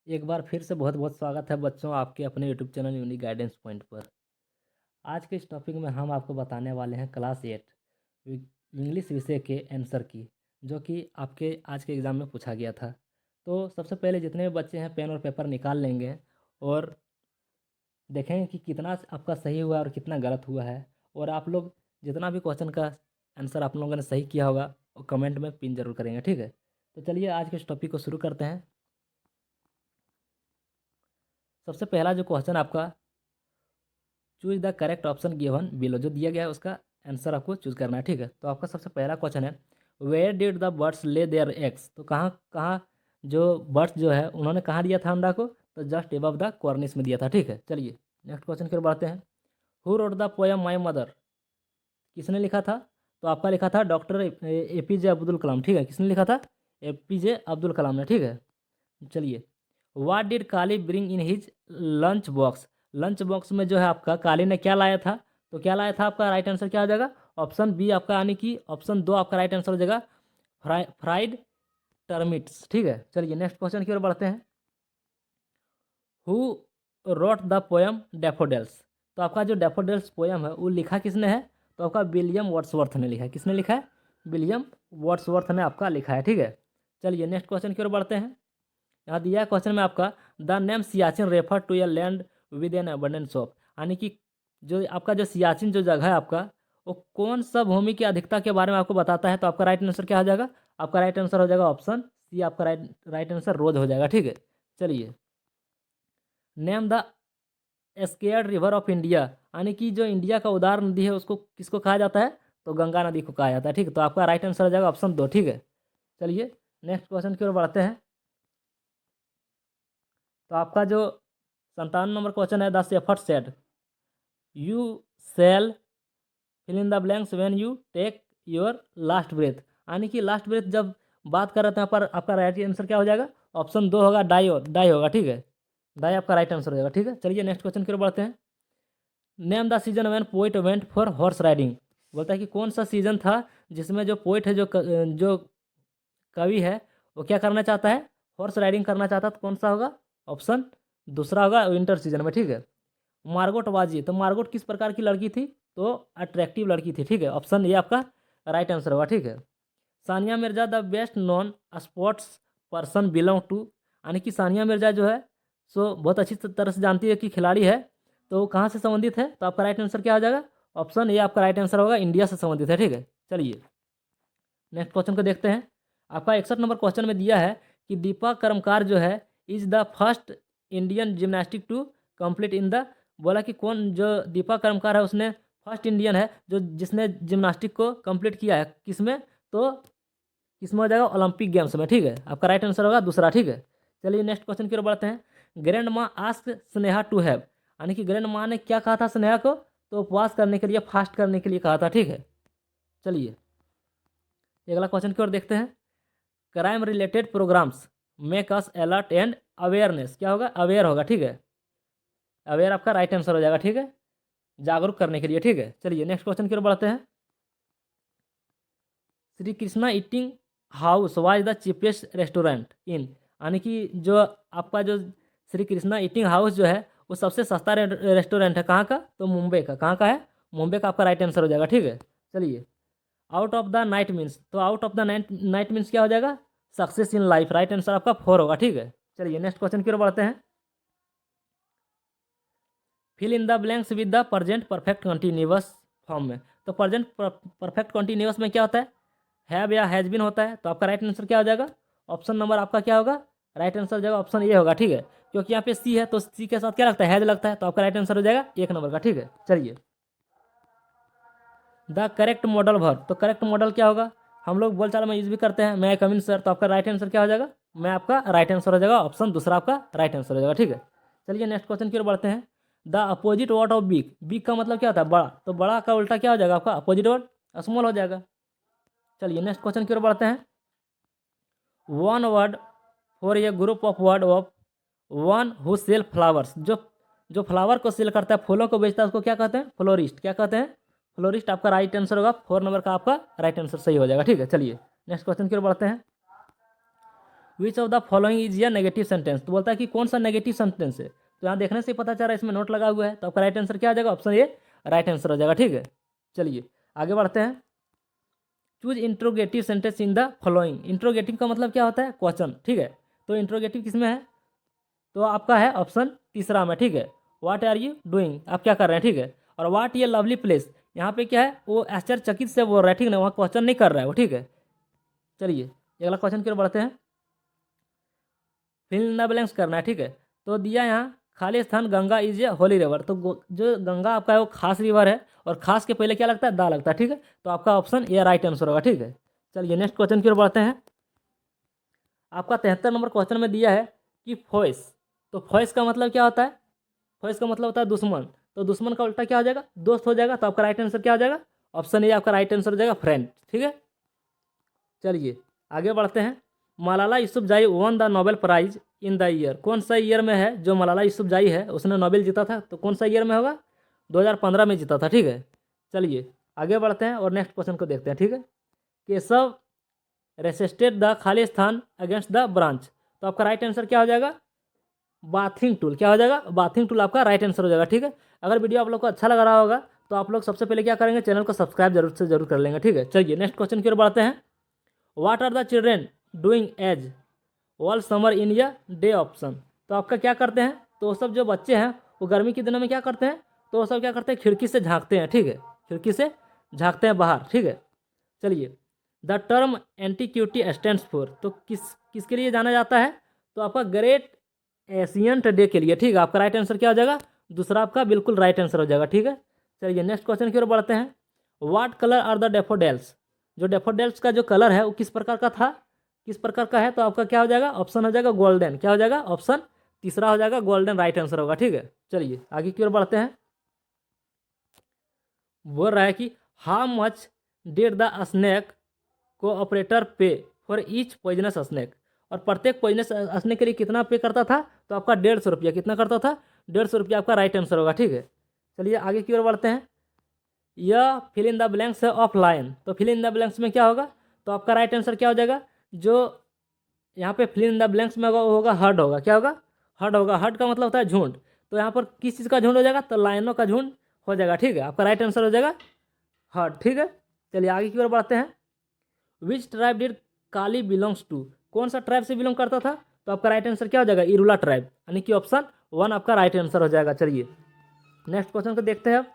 एक बार फिर से बहुत बहुत स्वागत है बच्चों आपके अपने YouTube channel unique guidance point पर। आज के इस टॉपिक में हम आपको बताने वाले हैं क्लास 8 इंग्लिश विषय के आंसर की, जो कि आपके आज के एग्ज़ाम में पूछा गया था। तो सबसे पहले जितने भी बच्चे हैं पेन और पेपर निकाल लेंगे और देखेंगे कि कितना आपका सही हुआ और कितना गलत हुआ है। और आप लोग जितना भी क्वेश्चन का आंसर आप लोगों ने सही किया होगा वो कमेंट में पिन जरूर करेंगे, ठीक है। तो चलिए आज के इस टॉपिक को शुरू करते हैं। सबसे पहला जो क्वेश्चन आपका, choose the correct option given below, जो दिया गया है उसका आंसर आपको चूज करना है, ठीक है। तो आपका सबसे पहला क्वेश्चन है, where did the birds lay their eggs. तो कहाँ कहाँ जो बर्ड्स जो है उन्होंने कहाँ दिया था अंडा को, तो जस्ट एबव द कॉर्निस में दिया था, ठीक है। चलिए नेक्स्ट क्वेश्चन की ओर बढ़ते हैं। Who wrote the poem my mother, किसने लिखा था। तो आपका लिखा था डॉक्टर APJ अब्दुल कलाम, ठीक है। किसने लिखा था, APJ अब्दुल कलाम ने, ठीक है। चलिए, what did Kali bring in his lunch box. Lunch box में जो है आपका काली ने क्या लाया था, तो क्या लाया था आपका राइट आंसर क्या हो जाएगा, ऑप्शन बी आपका, यानी कि ऑप्शन दो आपका राइट आंसर हो जाएगा, फ्राइड टर्मिट्स, ठीक है। चलिए नेक्स्ट क्वेश्चन की ओर बढ़ते हैं। Who wrote the poem daffodils. तो आपका जो डैफोडिल्स पोएम है वो लिखा किसने है, तो आपका विलियम वर्ड्सवर्थ ने लिखा है। किसने लिखा है, विलियम वर्ड्सवर्थ ने आपका लिखा है, ठीक है। चलिए नेक्स्ट क्वेश्चन की ओर बढ़ते हैं। यहाँ दिया क्वेश्चन में आपका, the name Siachen refer to a land with an abundance of, यानी कि जो आपका जो सियाचिन जो जगह है आपका, वो कौन सा भूमि की अधिकता के बारे में आपको बताता है। तो आपका राइट आंसर क्या हो जाएगा, आपका राइट आंसर हो जाएगा ऑप्शन सी, आपका राइट आंसर रोज हो जाएगा, ठीक है। चलिए, name the scared river of India, यानी कि जो इंडिया का उदार नदी है उसको किसको कहा जाता है, तो गंगा नदी को कहा जाता है, ठीक है। तो आपका राइट आंसर हो जाएगा ऑप्शन दो, ठीक है। चलिए नेक्स्ट क्वेश्चन की ओर बढ़ते हैं। तो आपका जो 57 नंबर क्वेश्चन है, the shepherd said you shall fill in the blanks when you take your last breath, यानी कि लास्ट ब्रेथ जब बात कर रहे थे यहाँ पर, आपका राइट आंसर क्या हो जाएगा, ऑप्शन दो होगा, डाई होगा, ठीक है। डाई आपका राइट आंसर हो जाएगा, ठीक है। चलिए नेक्स्ट क्वेश्चन की ओर बढ़ते हैं। Name the season when poet went for horse riding, बोलता है कि कौन सा सीजन था जिसमें जो पोइट है, जो कवि है, वो क्या करना चाहता है, हॉर्स राइडिंग करना चाहता है। तो कौन सा होगा, ऑप्शन दूसरा होगा, विंटर सीजन में, ठीक है। मार्गोट बाजी, तो मार्गोट किस प्रकार की लड़की थी, तो अट्रैक्टिव लड़की थी, ठीक है। ऑप्शन ये आपका राइट आंसर होगा, ठीक है। Sania Mirza the best non sports person belong to, यानी कि सानिया मिर्जा जो है सो बहुत अच्छी तरह से जानती है कि खिलाड़ी है, तो वो कहाँ से संबंधित है। तो आपका राइट आंसर क्या हो जाएगा, ऑप्शन ये आपका राइट आंसर होगा, इंडिया से संबंधित है, ठीक है। चलिए नेक्स्ट क्वेश्चन को देखते हैं। आपका 61 नंबर क्वेश्चन में दिया है कि दीपा कर्मकार जो है is the first Indian gymnastic to complete in the, बोला कि कौन जो दीपा कर्मकार है उसने फर्स्ट इंडियन है जो जिसने जिम्नास्टिक को कंप्लीट किया है, किसमें, तो किसमें हो जाएगा, ओलंपिक गेम्स में, ठीक है। आपका राइट आंसर होगा दूसरा, ठीक है। चलिए नेक्स्ट क्वेश्चन की ओर बढ़ते हैं। ग्रैंड माँ आस्क स्नेहा टू हैव, यानी कि ग्रैंड माँ ने क्या कहा था स्नेहा को, तो उपवास करने के लिए, फास्ट करने के लिए कहा था, ठीक है। चलिए अगला क्वेश्चन की ओर देखते हैं। Crime related programs make us alert and awareness, क्या होगा, अवेयर होगा, ठीक है। अवेयर आपका राइट आंसर हो जाएगा, ठीक है, जागरूक करने के लिए, ठीक है। चलिए नेक्स्ट क्वेश्चन की ओर बढ़ते हैं। Shri Krishna eating house was the cheapest restaurant in, यानी कि जो आपका जो श्री कृष्णा ईटिंग हाउस जो है वो सबसे सस्ता रेस्टोरेंट है, कहाँ का, तो मुंबई का, कहाँ का है, मुंबई का, आपका राइट आंसर हो जाएगा, ठीक है। चलिए, out of the night means, तो out of the night means क्या हो जाएगा, success in life, right answer आपका फोर होगा, ठीक है। चलिए नेक्स्ट क्वेश्चन की ओर बढ़ते हैं। Fill in the blanks with the present perfect continuous form में, तो प्रजेंट परफेक्ट कंटिन्यूअस में क्या होता है, हैव या हैज बिन होता है। तो आपका राइट आंसर क्या हो जाएगा, ऑप्शन नंबर आपका क्या होगा, राइट आंसर हो जाएगा ऑप्शन ए होगा, ठीक है। क्योंकि यहाँ पे सी है तो सी के साथ क्या लगता है, हैज लगता है, तो आपका राइट आंसर हो जाएगा एक नंबर का, ठीक है। चलिए, द करेक्ट मॉडल वर्ब, तो करेक्ट मॉडल क्या होगा, हम लोग बोलचाल में यूज भी करते हैं, मैं कम इन सर, तो आपका राइट आंसर क्या हो जाएगा, मैं आपका राइट आंसर हो जाएगा ऑप्शन दूसरा आपका राइट आंसर हो जाएगा, ठीक है। चलिए नेक्स्ट क्वेश्चन की ओर बढ़ते हैं। The opposite word of big, big का मतलब क्या होता है, बड़ा, तो बड़ा का उल्टा क्या हो जाएगा आपका, अपोजिट वर्ड स्मॉल हो जाएगा। चलिए नेक्स्ट क्वेश्चन की ओर बढ़ते हैं। One word for a group of word of one who sell flowers, जो जो फ्लावर को सेल करता है, फूलों को बेचता है, उसको क्या कहते हैं, फ्लोरिस्ट, क्या कहते हैं, फ्लोरिस्ट। आपका राइट आंसर होगा फोर नंबर का, आपका राइट आंसर सही हो जाएगा, ठीक है। चलिए नेक्स्ट क्वेश्चन की ओर बढ़ते हैं। Which of the following is या नेगेटिव सेंटेंस, तो बोलता है कि कौन सा नेगेटिव सेंटेंस है। तो यहाँ देखने से पता चल रहा है, इसमें नोट लगा हुआ है, तो आपका राइट आंसर क्या आ जाएगा, ऑप्शन ए राइट आंसर हो जाएगा। ठीक है, चलिए आगे बढ़ते हैं। Choose interrogative sentence in the following. Interrogative का मतलब क्या होता है, क्वेश्चन। ठीक है, तो इंट्रोगेटिव किसमें है, तो आपका है ऑप्शन तीसरा में। ठीक है, व्हाट आर यू डूइंग, आप क्या कर रहे हैं। ठीक है, और व्हाट ये लवली प्लेस, यहाँ पे क्या है, वो आश्चर्यचकित से बोल रहा है। ठीक है ना, वहाँ क्वेश्चन नहीं कर रहा है वो। ठीक है, चलिए अगला क्वेश्चन की ओर बढ़ते हैं। फिल इन द ब्लैंक्स करना है। ठीक है, तो दिया यहाँ खाली स्थान Ganga is a Holi river, तो जो गंगा आपका है वो खास रिवर है, और खास के पहले क्या लगता है, दा लगता है। ठीक है, तो आपका ऑप्शन ए राइट आंसर होगा। ठीक है, चलिए नेक्स्ट क्वेश्चन की ओर बढ़ते हैं। आपका 73 नंबर क्वेश्चन में दिया है कि फॉइस, तो फॉइस का मतलब क्या होता है, फॉइस का मतलब होता है दुश्मन, तो दुश्मन का उल्टा क्या हो जाएगा, दोस्त हो जाएगा। तो आपका राइट आंसर क्या हो जाएगा, ऑप्शन ए आपका राइट आंसर हो जाएगा, फ्रेंड। ठीक है, चलिए आगे बढ़ते हैं। Malala Yousafzai won the Nobel prize in the year, कौन सा ईयर में है जो मलाला यूसुफजाई है उसने नोबेल जीता था, तो कौन सा ईयर में होगा, 2015 में जीता था। ठीक है, चलिए आगे बढ़ते हैं और नेक्स्ट क्वेश्चन को देखते हैं। ठीक है, केशव रेसिस्टेड द खाली स्थान अगेंस्ट द ब्रांच, तो आपका राइट आंसर क्या हो जाएगा, बाथिंग टूल। क्या हो जाएगा, बाथिंग टूल आपका राइट आंसर हो जाएगा। ठीक है, अगर वीडियो आप लोग को अच्छा लग रहा होगा तो आप लोग सबसे पहले क्या करेंगे, चैनल को सब्सक्राइब जरूर से जरूर कर लेंगे। ठीक है, चलिए नेक्स्ट क्वेश्चन की ओर बढ़ते हैं। What are the children doing as all summer in a day option, तो आपका क्या करते हैं, तो वो सब जो बच्चे हैं वो गर्मी के दिनों में क्या करते हैं, तो वो सब क्या करते हैं, खिड़की से झांकते हैं। ठीक है, खिड़की से झांकते हैं बाहर। ठीक है, चलिए द टर्म एंटीक्यूटी स्टैंड्स फॉर, तो किसके लिए जाना जाता है, तो आपका ग्रेट एशियंट डे के लिए। ठीक है, आपका राइट आंसर क्या हो जाएगा, दूसरा आपका बिल्कुल राइट आंसर हो जाएगा। ठीक है, चलिए नेक्स्ट क्वेश्चन की ओर बढ़ते हैं। व्हाट कलर आर द डेफोडेल्स, जो डेफोडेल्स का जो कलर है वो किस प्रकार का था, किस प्रकार का है, तो आपका क्या हो जाएगा, ऑप्शन हो जाएगा गोल्डन। क्या हो जाएगा, ऑप्शन तीसरा हो जाएगा गोल्डन, राइट आंसर होगा। ठीक है, चलिए आगे की ओर बढ़ते हैं। बोल रहा है कि how much did the snake को ऑपरेटर पे फॉर ईच पॉइजनस स्नैक, और प्रत्येक पॉइजनस स्नैक के लिए कितना पे करता था, तो आपका 150 रुपया, कितना करता था, 150 रुपया आपका राइट आंसर होगा। ठीक है, चलिए आगे की ओर बढ़ते हैं। यह फिल इन द ब्लैंक्स है ऑफ लाइन, तो फिल इन द ब्लैंक्स में क्या होगा, तो आपका राइट आंसर क्या हो जाएगा, जो यहाँ पे फिल इन द ब्लैंक्स में होगा वो होगा हर्ड होगा। क्या होगा, हर्ड होगा। हर्ड का मतलब होता है झुंड, तो यहाँ पर किस चीज़ का झुंड हो जाएगा, तो लाइनों का झुंड हो जाएगा। ठीक है, आपका राइट आंसर हो जाएगा हर्ड। ठीक है, चलिए आगे की ओर बढ़ते हैं। Which tribe did Kali belongs to, कौन सा ट्राइब से बिलोंग करता था, तो आपका राइट आंसर क्या हो जाएगा, इरुला ट्राइब, यानी कि ऑप्शन 1 आपका राइट आंसर हो जाएगा। चलिए नेक्स्ट क्वेश्चन को देखते हैं अब।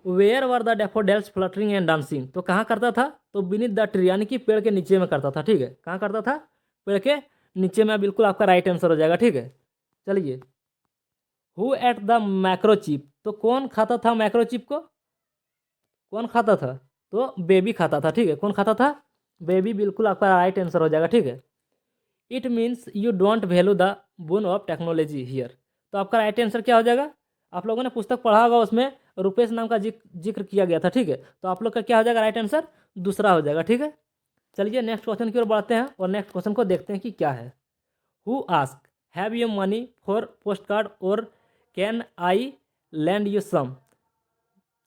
Where were the daffodils fluttering and dancing, तो कहाँ करता था, तो बीनीथ द ट्री, यानी कि पेड़ के नीचे में करता था। ठीक है, कहाँ करता था, पेड़ के नीचे में, बिल्कुल आपका राइट आंसर हो जाएगा। ठीक है, चलिए हु एट द मैक्रोचिप, तो कौन खाता था मैक्रोचिप को, कौन खाता था, तो बेबी खाता था। ठीक है, कौन खाता था, बेबी, बिल्कुल आपका राइट आंसर हो जाएगा। ठीक है, it means you don't value the bone of technology here, तो आपका राइट आंसर क्या हो जाएगा, आप लोगों ने पुस्तक पढ़ा होगा, उसमें रुपेश नाम का जिक्र किया गया था। ठीक है, तो आप लोग का क्या हो जाएगा, राइट आंसर दूसरा हो जाएगा। ठीक है, चलिए नेक्स्ट क्वेश्चन की ओर बढ़ते हैं और नेक्स्ट क्वेश्चन को देखते हैं कि क्या है। Who ask have you money for post card और can I lend you some,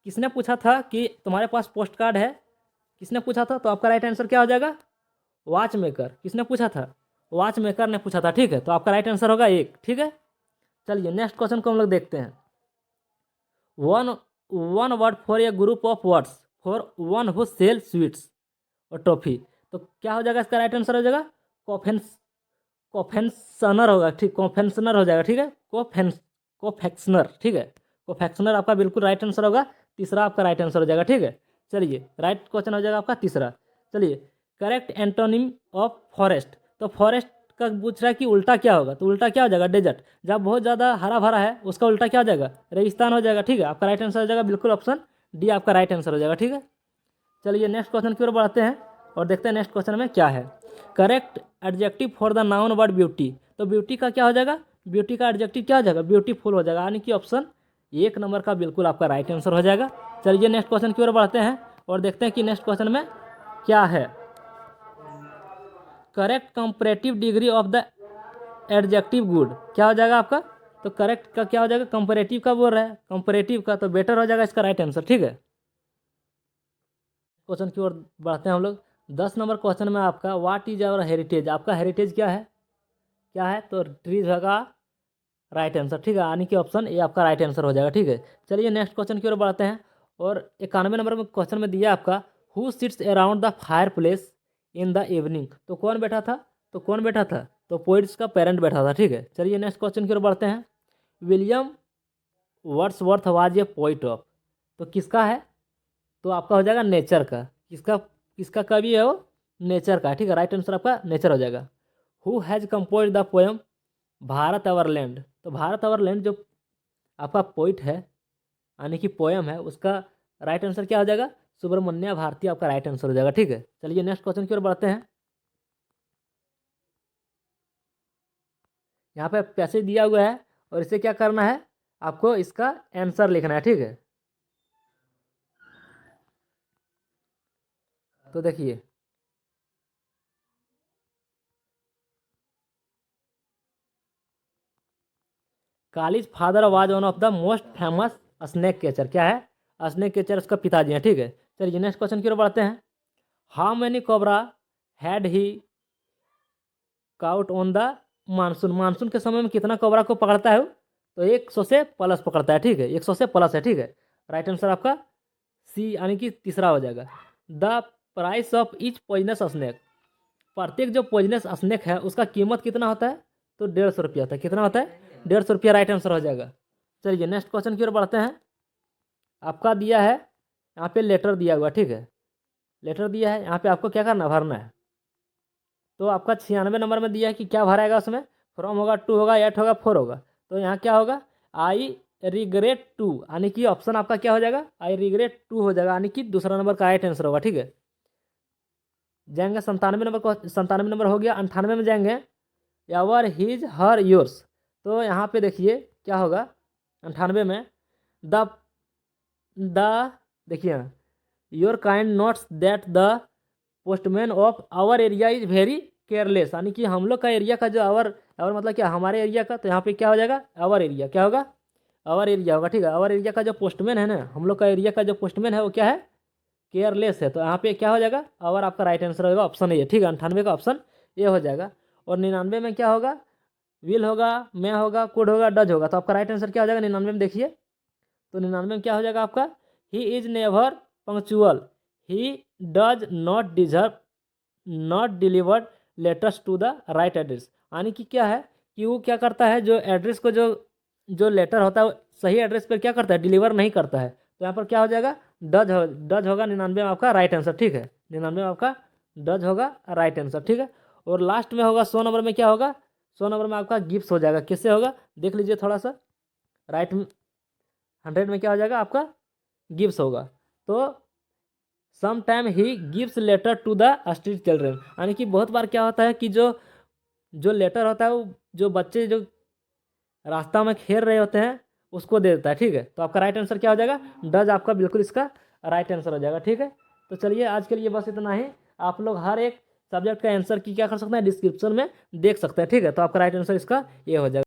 किसने पूछा था कि तुम्हारे पास पोस्ट कार्ड है, किसने पूछा था, तो आपका राइट आंसर क्या हो जाएगा, वॉच मेकर। किसने पूछा था, वॉच मेकर ने पूछा था। ठीक है, तो आपका राइट आंसर होगा 1। ठीक है, चलिए नेक्स्ट क्वेश्चन को हम लोग देखते हैं। One one word for a group of words for one who sell sweets और टॉफी, तो क्या हो जाएगा, इसका राइट आंसर हो जाएगा कॉफेंस कॉफेंसनर होगा। ठीक, कॉफेंसनर हो जाएगा। ठीक है, कोफेक्सनर। ठीक है, कोफेक्सनर आपका बिल्कुल राइट आंसर होगा, तीसरा आपका राइट आंसर हो जाएगा। ठीक है, चलिए राइट क्वेश्चन हो जाएगा आपका तीसरा। चलिए करेक्ट एंटोनिम ऑफ फॉरेस्ट, तो फॉरेस्ट का पूछ रहा है कि उल्टा क्या होगा, तो उल्टा क्या हो जाएगा, डेजर्ट। जब बहुत ज़्यादा हरा भरा है उसका उल्टा क्या हो जाएगा, रेगिस्तान हो जाएगा। ठीक है, आपका राइट आंसर हो जाएगा बिल्कुल ऑप्शन डी आपका राइट आंसर हो जाएगा। ठीक है, चलिए नेक्स्ट क्वेश्चन की ओर बढ़ते हैं और देखते हैं नेक्स्ट क्वेश्चन में क्या है। Correct adjective for the noun word beauty, तो ब्यूटी का क्या हो जाएगा, ब्यूटी का एडजेक्टिव क्या हो जाएगा, ब्यूटीफुल हो जाएगा, यानी कि ऑप्शन 1 नंबर का बिल्कुल आपका राइट आंसर हो जाएगा। चलिए नेक्स्ट क्वेश्चन की ओर बढ़ते हैं और देखते हैं कि नेक्स्ट क्वेश्चन में क्या है। Correct comparative degree of the adjective good, क्या हो जाएगा आपका, तो करेक्ट का क्या हो जाएगा, कंपैरेटिव का बोल रहा है, कंपैरेटिव का, तो बेटर हो जाएगा इसका राइट आंसर। ठीक है, क्वेश्चन की ओर बढ़ते हैं हम लोग। 10 नंबर क्वेश्चन में आपका व्हाट इज आवर हेरिटेज, आपका हेरिटेज क्या है, क्या है, तो ट्रीज होगा राइट आंसर, ठीक है, यानी कि ऑप्शन ए आपका राइट आंसर हो जाएगा, ठीक है। चलिए नेक्स्ट क्वेश्चन की ओर बढ़ते हैं। और 91 नंबर में क्वेश्चन में दिया आपका who sits around the fire place in the evening, तो कौन बैठा था, तो कौन बैठा था, तो पोइट्स का पेरेंट बैठा था, ठीक है। चलिए नेक्स्ट क्वेश्चन की ओर बढ़ते हैं। William Wordsworth was a poet of, तो किसका है, तो आपका हो जाएगा नेचर का, किसका किसका कवि है वो, नेचर का, ठीक है, राइट आंसर आपका नेचर हो जाएगा। Who has compose the poem Bharat our land, तो भारत आवर लैंड जो आपका पोइट है यानी कि पोएम है, उसका राइट आंसर क्या हो जाएगा, सुब्रमण्य भारती आपका राइट आंसर हो जाएगा, ठीक है। चलिए नेक्स्ट क्वेश्चन की ओर बढ़ते हैं। यहाँ पे पैसे दिया हुआ है और इसे क्या करना है, आपको इसका आंसर लिखना है, ठीक है। तो देखिए kalij father was one of the most famous snake catcher, क्या है, स्नेक कैचर उसका पिताजी हैं, ठीक है। चलिए नेक्स्ट क्वेश्चन की ओर बढ़ते हैं। How many cobra had he cout on the monsoon, monsoon के समय में कितना कोबरा को पकड़ता है वो? तो 100 से प्लस पकड़ता है, ठीक है, 100 से प्लस है, ठीक है। राइट आंसर आपका सी यानी कि तीसरा हो जाएगा। The price of each poisonous snake, प्रत्येक जो पॉइजनस स्नेक है उसका कीमत कितना होता है, तो 150 रुपया होता है, कितना होता है, 150 रुपया राइट आंसर हो जाएगा। चलिए नेक्स्ट क्वेश्चन की ओर बढ़ते हैं। आपका दिया है यहाँ पे लेटर दिया हुआ, ठीक है, लेटर दिया है, यहाँ पे आपको क्या करना, भरना है। तो आपका 96 नंबर में दिया है कि क्या भराएगा उसमें, फ्रॉम होगा, टू होगा, एट होगा, फोर होगा, तो यहाँ क्या होगा, आई रिग्रेट टू, यानी कि ऑप्शन आपका क्या हो जाएगा, आई रिग्रेट टू हो जाएगा, यानी कि दूसरा नंबर का राइट आंसर होगा, ठीक है। जाएंगे 97 नंबर को, 97 नंबर हो गया। 98 में जाएंगे, यावर हिज हर योर्स, तो यहाँ पे देखिए क्या होगा 98 में, द द देखिए your kind notes that the postman of our area is very careless, यानी कि हम लोग का एरिया का जो आवर आवर मतलब क्या, हमारे एरिया का, तो यहाँ पे क्या हो जाएगा, आवर एरिया क्या होगा, आवर एरिया होगा, ठीक है। आवर एरिया का जो पोस्टमैन है ना, हम लोग का एरिया का जो पोस्टमैन है वो क्या है, केयरलेस है, तो यहाँ पे क्या हो जाएगा, आवर आपका राइट आंसर होगा ऑप्शन ए है, ठीक है। 98 का ऑप्शन ए हो जाएगा। और 99 में क्या होगा, विल होगा, मैं होगा, कुड होगा, डज होगा, तो आपका राइट आंसर क्या हो जाएगा 99 में, देखिए तो 99 में क्या हो जाएगा आपका, he is never punctual, he does not deserve not delivered letters to the right address, यानी कि क्या है कि वो क्या करता है, जो एड्रेस को जो जो लेटर होता है वो सही एड्रेस पर क्या करता है, डिलीवर नहीं करता है, तो यहाँ पर क्या हो जाएगा, डज होगा 99 में आपका राइट आंसर, ठीक है, 99 में आपका डज होगा राइट आंसर, ठीक है। और लास्ट में होगा 100 नंबर में क्या होगा, 100 नंबर में आपका गिफ्ट हो जाएगा, किससे होगा, देख लीजिए थोड़ा सा, राइट 100 में क्या हो जाएगा आपका गिफ्ट होगा। तो some time he gives letter to the street children, यानी कि बहुत बार क्या होता है कि जो जो लेटर होता है वो जो बच्चे जो रास्ता में खेल रहे होते हैं उसको दे देता है, ठीक है। तो आपका राइट आंसर क्या हो जाएगा, डज आपका बिल्कुल इसका राइट आंसर हो जाएगा, ठीक है। तो चलिए आज के लिए बस इतना ही। आप लोग हर एक सब्जेक्ट का आंसर की क्या कर सकते हैं, डिस्क्रिप्शन में देख सकते हैं, ठीक है। तो आपका राइट आंसर इसका ये हो जाएगा।